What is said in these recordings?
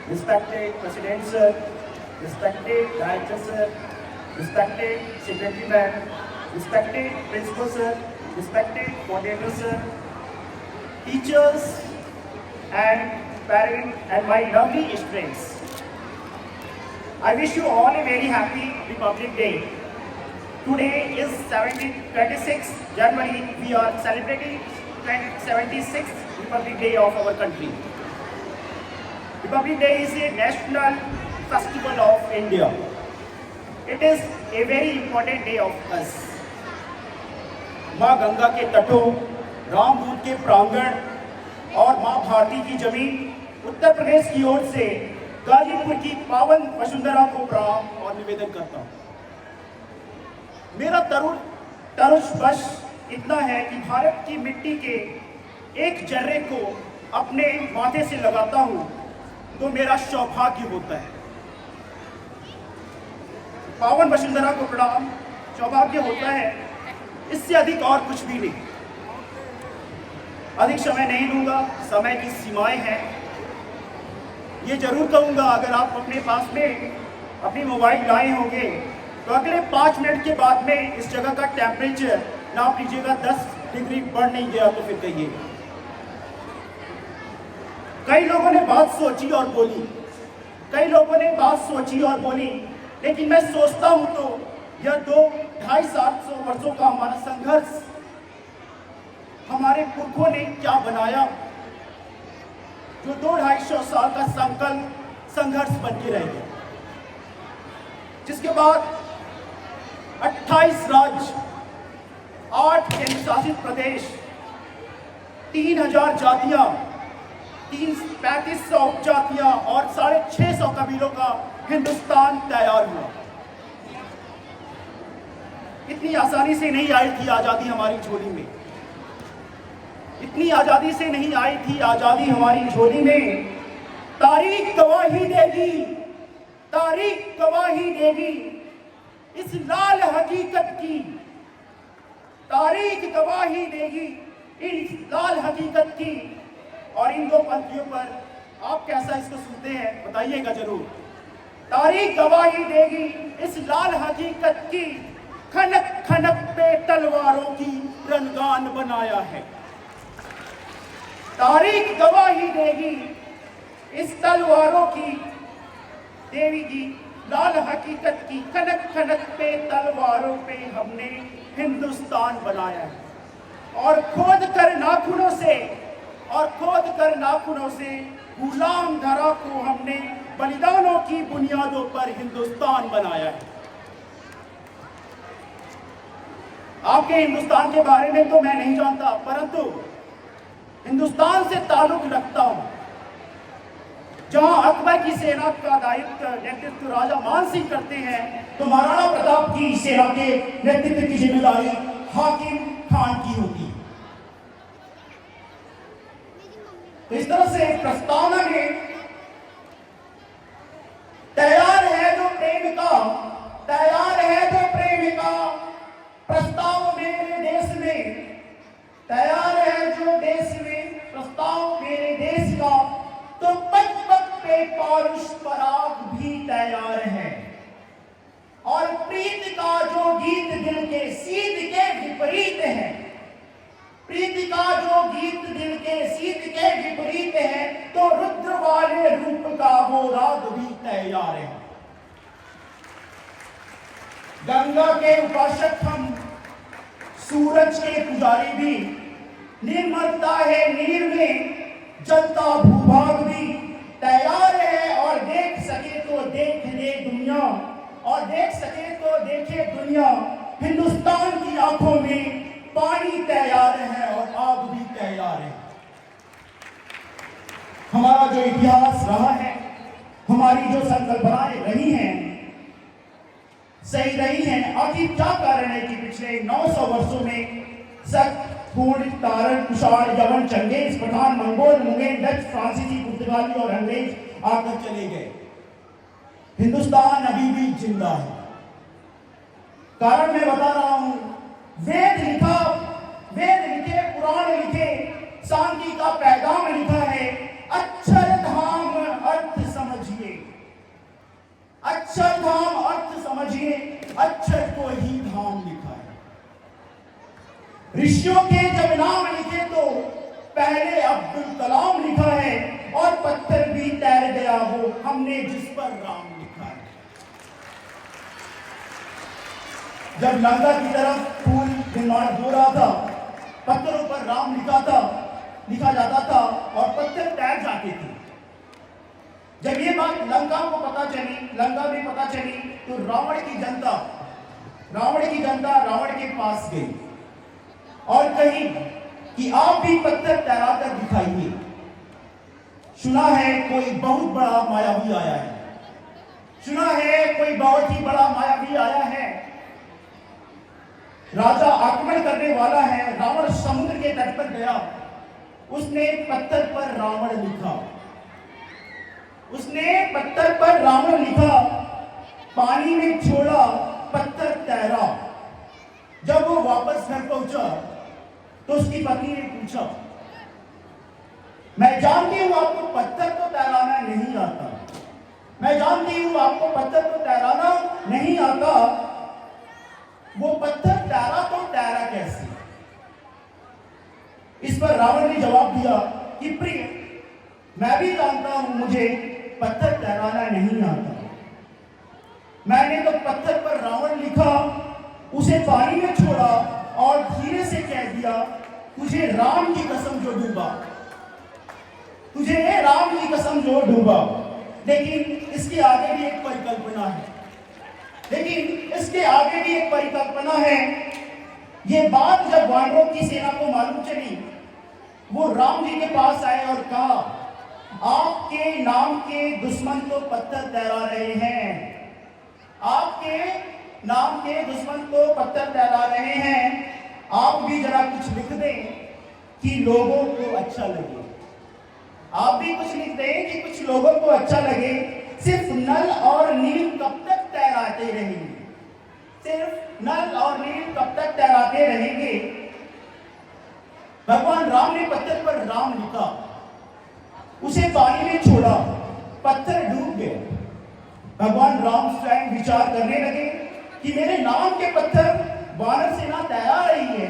respected President Sir, respected Director Sir, respected Secretary Ma'am, respected Principal Sir, respected Coordinator Sir, teachers and parents and my lovely students. I wish you all a very happy Republic Day. Today is 26th January. We are celebrating 76th Republic Day of our country. Republic Day is a national festival of India. It is a very important day of us. माँ गंगा के तटों, रामदूत के प्रांगण और माँ भारती की जमीन उत्तर प्रदेश की ओर से गाजीपुर की पावन वसुंधरा को प्रणाम और निवेदन करता हूँ। मेरा तरुष बश इतना है कि भारत की मिट्टी के एक जर्रे को अपने माथे से लगाता हूँ तो मेरा सौभाग्य होता है। पावन वसुंधरा को प्रणाम, सौभाग्य होता है, इससे अधिक और कुछ भी नहीं। अधिक समय नहीं लूंगा, समय की सीमाएं हैं। ये जरूर कहूंगा, अगर आप अपने पास में अपनी मोबाइल लाए होंगे तो अगले 5 मिनट के बाद में इस जगह का टेम्परेचर नाप लीजिएगा, 10 डिग्री बढ़ नहीं गया तो फिर कहिए। कई लोगों ने बात सोची और बोली, लेकिन मैं सोचता हूं तो यह 2-250 वर्षों का हमारा संघर्ष, हमारे पुरखों ने क्या बनाया जो 2-250 साल का संघर्ष बन के रह गया, जिसके बाद 28 राज्य, 8 केंद्र शासित प्रदेश, 3000 जातियां, 3500 उपजातियां और 650 कबीलों का हिंदुस्तान तैयार हुआ। इतनी आसानी से नहीं आई थी आजादी हमारी झोली में, इतनी आजादी से नहीं आई थी आजादी हमारी झोली में। तारीख गवाही देगी इस लाल हकीकत की, तारीख गवाही देगी इस लाल हकीकत की। और इन 2 पंक्तियों पर आप कैसा इसको सुनते हैं बताइएगा जरूर। तारीख गवाही देगी इस लाल हकीकत की, खनक खनक पे तलवारों की रंगान बनाया है। तारीख गवाही देगी इस तलवारों की, देवी की लाल हकीकत की, खनक खनक पे तलवारों पे हमने हिंदुस्तान बनाया है। और खोद कर नाखूनों से गुलाम धरा को हमने बलिदानों की बुनियादों पर हिंदुस्तान बनाया है। आपके हिंदुस्तान के बारे में तो मैं नहीं जानता, परंतु हिंदुस्तान से ताल्लुक रखता हूं, जहां अकबर की सेना का नेतृत्व राजा मान सिंह करते हैं तो महाराणा प्रताप की सेना के नेतृत्व की जिम्मेदारी हाकिम खान की होती है। तो इस तरह से प्रस्तावना में तैयार है जो प्रेमिका, प्रस्ताव मेरे देश में, तैयार है जो देश में प्रस्ताव मेरे देश का, तो पग पग पे पौरुष पराग भी तैयार है। और प्रीति का जो गीत दिल के शीत के विपरीत है, प्रीति का जो गीत दिल के शीत के विपरीत है, तो रुद्र वाले रूप का वो राग भी तैयार है। गंगा के उपासक हम, सूरज के पुजारी भी, निर्मलता है नीर में, जलता भूभाग भी तैयार है। और देख सके तो देख ले दुनिया, और देख सके तो देखे दुनिया, हिंदुस्तान की आंखों में पानी तैयार है और आग भी तैयार है। हमारा जो इतिहास रहा है, हमारी जो संकल्पनाएं रही हैं, सही रही हैं। आखिर क्या कारण है कि पिछले 900 वर्षों में शक, पूर्ण, तारण, कुषाण, यवन, चंगेज, पठान, मंगोल, मुगल, डच, फ्रांसीसी, पुर्तगाली और अंग्रेज आकर चले गए, हिंदुस्तान अभी भी जिंदा है। कारण मैं बता रहा हूं, वेद लिखे, पुराण लिखे, शांति का पैगाम लिखा है, अक्षर धाम अर्थ समझ अक्षरधाम अर्थ समझिए, अक्षर को ही धाम लिखा है। ऋषियों के जब नाम लिखे तो पहले अब्दुल कलाम लिखा है, और पत्थर भी तैर गया वो हमने जिस पर राम लिखा है। जब लंका की तरफ पुल निर्माण हो रहा था, पत्थरों पर राम लिखा जाता था और पत्थर तैर जाते थे। जब ये बात लंका में पता चली तो रावण की जनता रावण के पास गई और कही कि आप भी पत्थर तैरा कर दिखाइए। सुना है कोई बहुत बड़ा मायावी आया है, राजा आक्रमण करने वाला है। रावण समुद्र के तट पर गया, उसने पत्थर पर रावण लिखा, पानी में छोड़ा, पत्थर तैरा। जब वो वापस घर पहुंचा तो उसकी पत्नी ने पूछा, मैं जानती हूं आपको पत्थर तो तैराना नहीं आता, वो पत्थर तैरा कैसे? इस पर रावण ने जवाब दिया कि प्रिय, मैं भी जानता हूं मुझे पत्थर तैराना नहीं आता। मैंने तो पत्थर पर रावण लिखा, उसे पानी में छोड़ा और धीरे से कह दिया, तुझे राम की कसम जो डूबा। लेकिन इसके आगे भी एक परिकल्पना है। ये बात जब वानरों की सेना को मालूम चली, वो राम जी के पास आए और कहा, आपके नाम के दुश्मन तो पत्थर तैरा रहे हैं, आप भी जरा कुछ लिख दें कि लोगों को अच्छा लगे। सिर्फ नल और नील कब तक तैराते रहेंगे? भगवान राम ने पत्थर पर राम लिखा, उसे पानी में छोड़ा, पत्थर डूब गया। भगवान राम स्वयं विचार करने लगे कि मेरे नाम के पत्थर वानर सेना तैरा रही है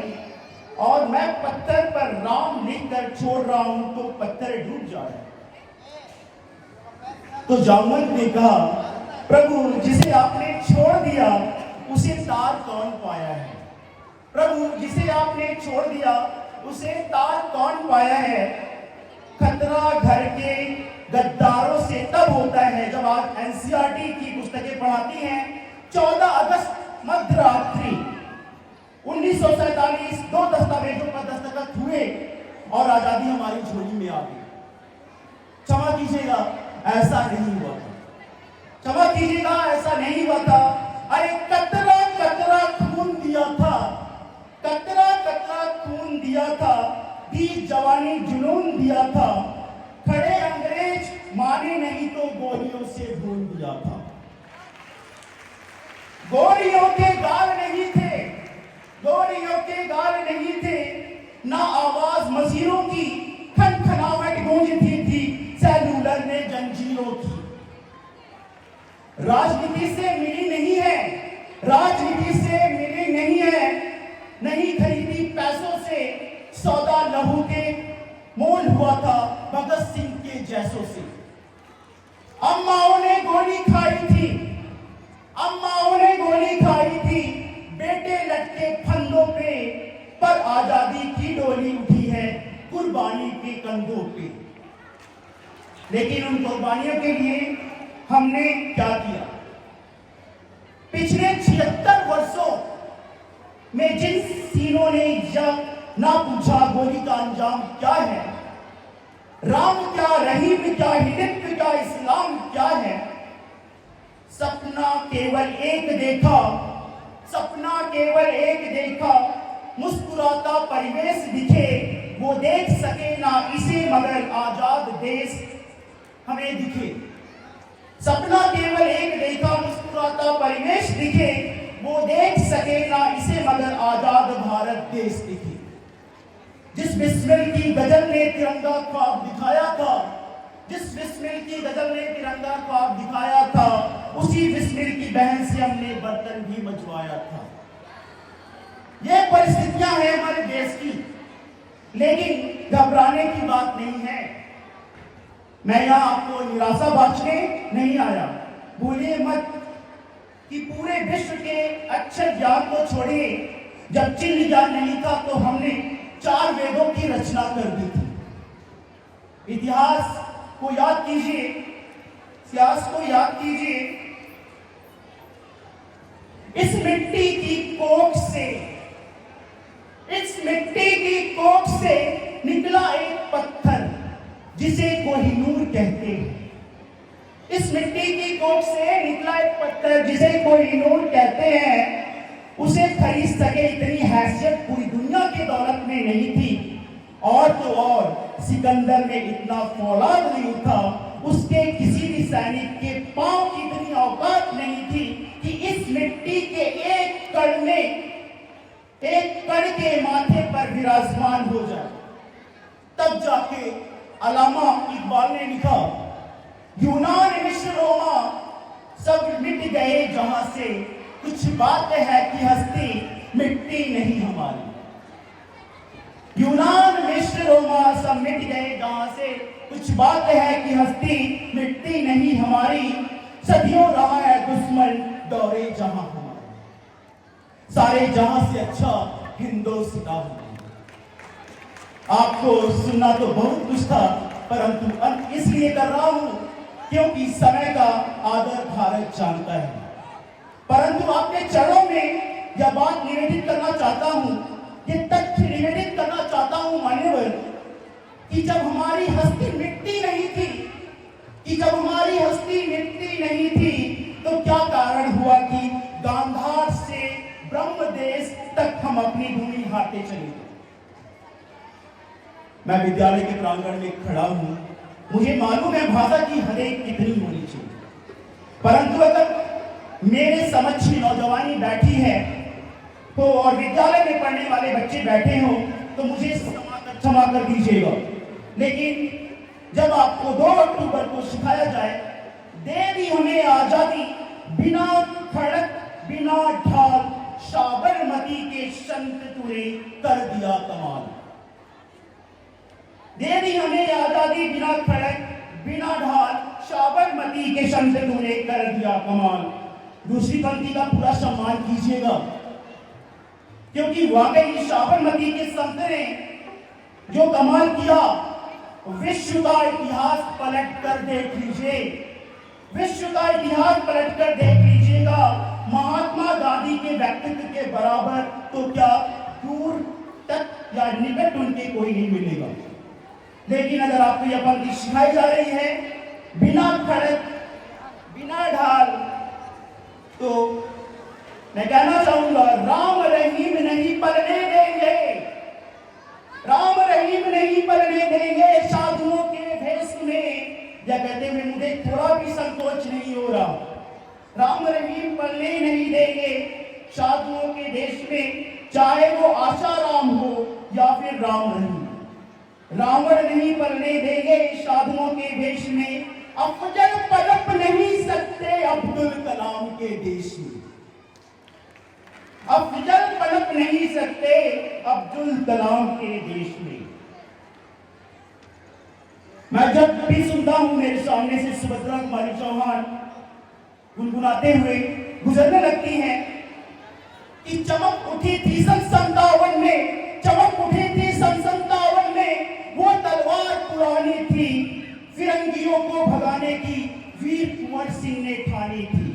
और मैं पत्थर पर राम लिखकर छोड़ रहा हूं तो पत्थर डूब जा रहा है। तो जामवंत ने कहा, प्रभु जिसे आपने छोड़ दिया उसे तार कौन पाया है? खतरा घर के गद्दारों से तब होता है जब आप एनसीईआरटी की पुस्तकें पढ़ाती हैं। 14 अगस्त मध्यरात्रि 1947 2 दस्तावेजों पर दस्तखत हुए और आजादी हमारी झोली में आ गई। क्षमा कीजिएगा, ऐसा नहीं हुआ था। अरे कतरा कतरा खून दिया था, दी जवानी जुनून दिया था, खड़े अंग्रेज माने नहीं तो गोलियों से भून दिया था। गोलियों के गाल नहीं थे, ना आवाज मजीरों की, खनखनाहट गूंजती थी सेलुलर में जंजीरों की। राजनीति से मिली नहीं है, नहीं खरीदी पैसों से, सौदा लहू के मोल हुआ था भगत सिंह के जैसों से। अम्माओं ने गोली खाई थी, बेटे लटके फंदों पे, पर आजादी की डोली उठी है कुर्बानी के कंधों पे। लेकिन उन कुर्बानियों के लिए हमने क्या किया? पिछले 76 वर्षों में जिन सीनों ने ना पूछा गोली का अंजाम क्या है, राम क्या, रहीम क्या, हिंदुत्व क्या, इस्लाम क्या है, सपना केवल एक देखा, मुस्कुराता परिवेश दिखे, वो देख सके ना इसे मगर आजाद देश हमें दिखे। सपना केवल एक देखा, मुस्कुराता परिवेश दिखे, वो देख सके ना इसे मगर आजाद भारत देश दिखे। जिस बिस्मिल की गजल ने तिरंगा ख्वाब दिखाया था, उसी उसी बिस्मिल की बहन से हमने बर्तन भी मजवाया था। ये परिस्थितियां हैं हमारे देश की, लेकिन घबराने की बात नहीं है। मैं यहाँ आपको निराशा बांटने नहीं आया। भूलिए मत कि पूरे विश्व के अक्षर ज्ञान को छोड़िए, जब चिन्ह ज्ञान नहीं था तो हमने 4 वेदों की रचना कर दी थी। इतिहास को याद कीजिए, इतिहास को याद कीजिए। इस मिट्टी की कोख से, इस मिट्टी की कोख से निकला एक पत्थर जिसे कोहिनूर कहते हैं। इस मिट्टी की कोख से निकला एक पत्थर जिसे कोहिनूर कहते हैं। उसे खरीद सके इतनी हैसियत पूरी दुनिया की दौलत में नहीं थी। और तो और सिकंदर में इतना फौलाद नहीं था, उसके किसी भी सैनिक के पांव की इतनी औकात नहीं थी कि इस मिट्टी के एक कण में, एक कण के माथे पर विराजमान हो जाए। तब जाके अल्लामा इकबाल ने लिखा, यूनान मिस्र रोमा सब मिट गए जहां से, कुछ बात है कि हस्ती मिट्टी नहीं हमारी। यूनान मिस्र रोमा सब मिट गए जहां से, कुछ बात है कि हस्ती मिट्टी नहीं हमारी। सदियों रहा है दुश्मन दौरे जहां हमारा, सारे जहां से अच्छा हिंदुस्तान। आपको सुनना तो बहुत कुछ था, परंतु अंत इसलिए कर रहा हूं क्योंकि समय का आदर भारत जानता है। परंतु आपके चरणों में यह बात निवेदित करना चाहता हूं, ये तथ्य निवेदित करना चाहता हूं मान्यवर, कि जब हमारी हस्ती मिट्टी नहीं थी, कि जब हमारी हस्ती मिट्टी नहीं थी, तो क्या कारण हुआ कि गांधार से ब्रह्मदेश तक हम अपनी भूमि हारते चले गए। मैं विद्यालय के प्रांगण में खड़ा हूं, मुझे मालूम है भाषा की हदें कितनी होनी चाहिए, परंतु अगर मेरे समक्ष नौजवानी बैठी है तो, और विद्यालय में पढ़ने वाले बच्चे बैठे हो, तो मुझे क्षमा कर दीजिएगा। लेकिन जब आपको 2 अक्टूबर को सिखाया जाए, दे दी हमें आजादी बिना खड़क बिना ढाल, साबरमती के संत तूने कर दिया कमाल। दे दी हमें आजादी बिना खड़क बिना ढाल, साबरमती के संत तूने कर दिया कमाल। दूसरी पंक्ति का पूरा सम्मान कीजिएगा, क्योंकि वाकई साबरमती के संत ने जो कमाल किया, विश्व का इतिहास पलट कर देख लीजिए, विश्व का इतिहास पलट कर देख लीजिएगा। महात्मा गांधी के व्यक्तित्व के बराबर तो क्या दूर तक या निकट उनके कोई नहीं मिलेगा। लेकिन अगर आपको यह पंक्ति सिखाई जा रही है बिना खड़क बिना ढाल, तो मैं कहना चाहूंगा, राम रहीम नहीं पलने देंगे, राम रहीम नहीं पलने देंगे साधुओं के भेष में। या कहते हुए मुझे थोड़ा भी संकोच नहीं हो रहा, राम रहीम पलने नहीं देंगे साधुओं के देश में, चाहे वो आशाराम हो या फिर राम रहीम। रावण नहीं पलने देंगे साधुओं के भेष में, अफजल पलप नहीं सकते अब्दुल कलाम के देश में, अफजल पलप नहीं सकते अब्दुल कलाम के देश में। मैं जब भी सुनता हूं मेरे सामने से सुभद्रा कुमारी चौहान गुनगुनाते हुए गुजरने लगती हैं कि चमक उठी थी सन 57 में, चमक उठी थी सन 57 में, वो तलवार पुरानी थी, फिरंगियों को भगाने की वीर कुंवर सिंह ने ठानी थी।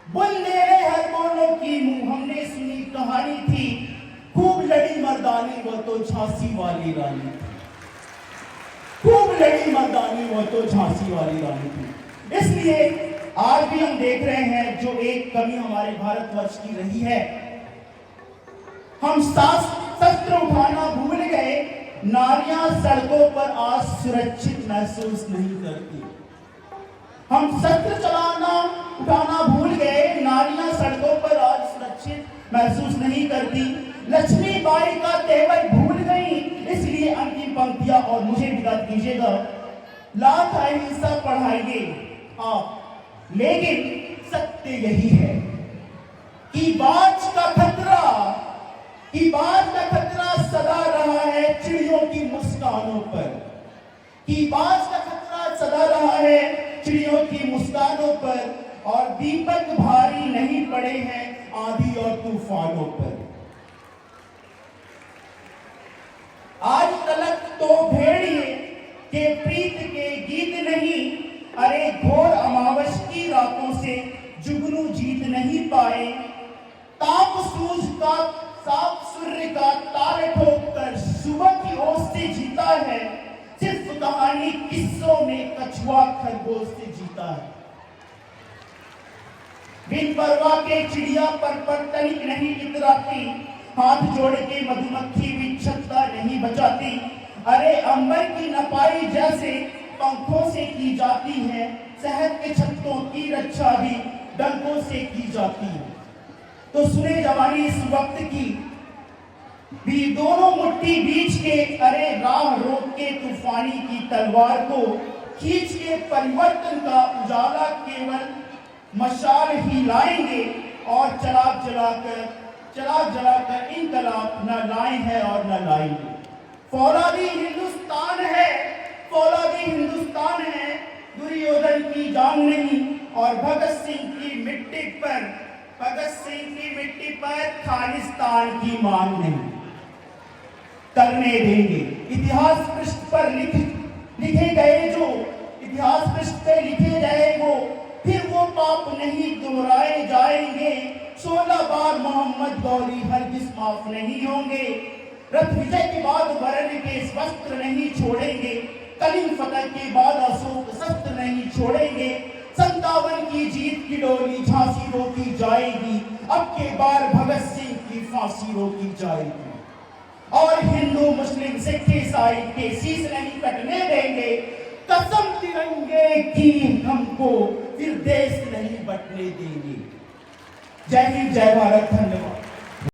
बुंदेले हर बोलों की मुंह हमने सुनी कहानी थी, खूब लड़ी मर्दानी वो तो झांसी वाली रानी थी, खूब लड़ी मर्दानी वो तो झांसी वाली रानी थी। इसलिए आज भी हम देख रहे हैं जो एक कमी हमारे भारतवर्ष की रही है, हम शस्त्र उठाना भूल गए, नारियां सड़कों पर आज सुरक्षित महसूस नहीं करती। हम शस्त्र उठाना भूल गए, नारियां सड़कों पर आज सुरक्षित महसूस नहीं करती। लक्ष्मीबाई का तेवर भूल गई, इसलिए अंतिम पंक्तियां और मुझे विदा कीजिएगा। लाख अहिंसा पढ़ाइए आप, लेकिन सत्य यही है कि बाज का खतरा सदा रहा है चिड़ियों की मुस्कानों पर, कि बाज का खतरा सदा रहा है चिड़ियों की मुस्कानों पर, और दीपक भारी नहीं पड़े हैं आंधी और तूफानों पर। आज तलक तो भेड़िए के प्रीत के गीत नहीं, अरे घोर अमावस की रातों से जुगनू जीत नहीं पाए। ताप सूझ का साफ सूर्य का ताल ठोककर सुबह की ओर से जीता है, सिर्फ कहानी किस्सों में कछुआ खरगोश से जीता है। बिन परवाह के चिड़िया पर तनिक नहीं इतराती, हाथ जोड़ के मधुमक्खी भी छत्ता नहीं बचाती। अरे अंबर की नपाई जैसे पंखों से की जाती है, शहद के छत्तों की रक्षा भी डंकों से की जाती है। तो सुने जवानी इस वक्त की भी दोनों मुट्ठी बीच के, अरे राह रोक के तूफानी की तलवार को खींच के परिवर्तन का उजाला केवल मशाल ही लाएंगे, और चला जलाकर इनकलाब न लाए हैं और न लाएंगे। फौलादी हिंदुस्तान है, दुर्योधन की जान नहीं, और भगत सिंह की मिट्टी पर खालिस्तान की मांग नहीं करने देंगे। इतिहास पृष्ठ पर लिखे गए वो फिर वो पाप नहीं दोहराए जाएंगे। 16 बार मोहम्मद गौरी हरगिज माफ नहीं होंगे। रथ विजय के बाद वर्ण के वस्त्र नहीं छोड़ेंगे, कलिंग फतह के बाद अशोक शस्त्र नहीं छोड़ेंगे। 57 की जीत की डोली झांसी रोकी जाएगी, अब के बार भगत सिंह की फांसी रोकी जाएगी। और हिंदू मुस्लिम सिख ईसाई के शीश नहीं कटने देंगे, कसम तिरंगे की हमको फिर देश नहीं बटने देंगे। जय हिंद, जय भारत, धन्यवाद।